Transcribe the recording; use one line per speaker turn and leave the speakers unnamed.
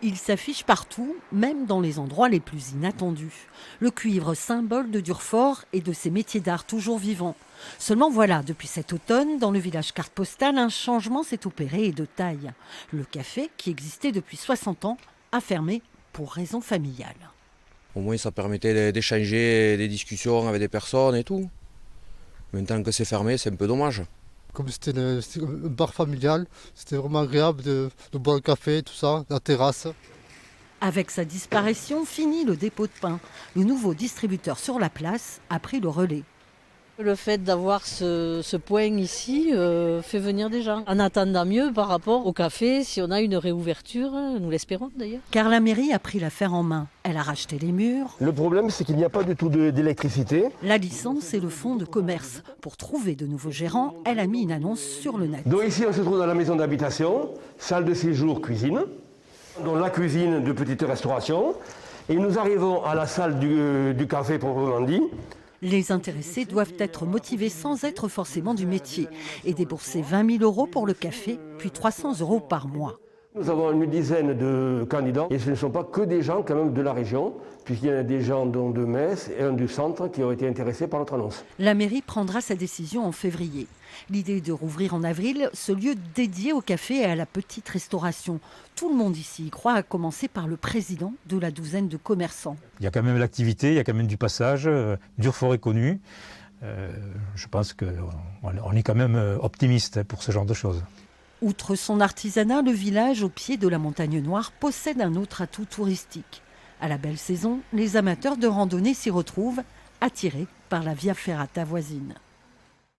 Il s'affiche partout, même dans les endroits les plus inattendus. Le cuivre, symbole de Durfort et de ses métiers d'art toujours vivants. Seulement voilà, depuis cet automne, dans le village carte postale, un changement s'est opéré et de taille. Le café, qui existait depuis 60 ans, a fermé pour raisons familiales.
Au moins ça permettait d'échanger des discussions avec des personnes et tout. Maintenant que c'est fermé, c'est un peu dommage.
Comme c'était un bar familial, c'était vraiment agréable de boire le café, tout ça, la terrasse.
Avec sa disparition, fini le dépôt de pain. Le nouveau distributeur sur la place a pris le relais.
Le fait d'avoir ce point ici fait venir des gens. En attendant mieux par rapport au café, si on a une réouverture, nous l'espérons d'ailleurs.
Car la mairie a pris l'affaire en main. Elle a racheté les murs.
Le problème, c'est qu'il n'y a pas du tout d'électricité.
La licence et le fonds de commerce. Pour trouver de nouveaux gérants, elle a mis une annonce sur le net.
Donc ici, on se trouve dans la maison d'habitation, salle de séjour, cuisine. Dans la cuisine de petite restauration. Et nous arrivons à la salle du café proprement dit.
Les intéressés doivent être motivés sans être forcément du métier et débourser 20 000 € pour le café, puis 300 € par mois.
Nous avons une dizaine de candidats et ce ne sont pas que des gens quand même de la région, puisqu'il y a des gens dont de Metz et un du centre qui ont été intéressés par notre annonce.
La mairie prendra sa décision en février. L'idée est de rouvrir en avril ce lieu dédié au café et à la petite restauration. Tout le monde ici y croit, à commencer par le président de la douzaine de commerçants.
Il y a quand même l'activité, il y a quand même du passage. Durfort est connu. Je pense qu'on est quand même optimiste pour ce genre de choses.
Outre son artisanat, le village au pied de la Montagne Noire possède un autre atout touristique. À la belle saison, les amateurs de randonnée s'y retrouvent, attirés par la Via Ferrata voisine.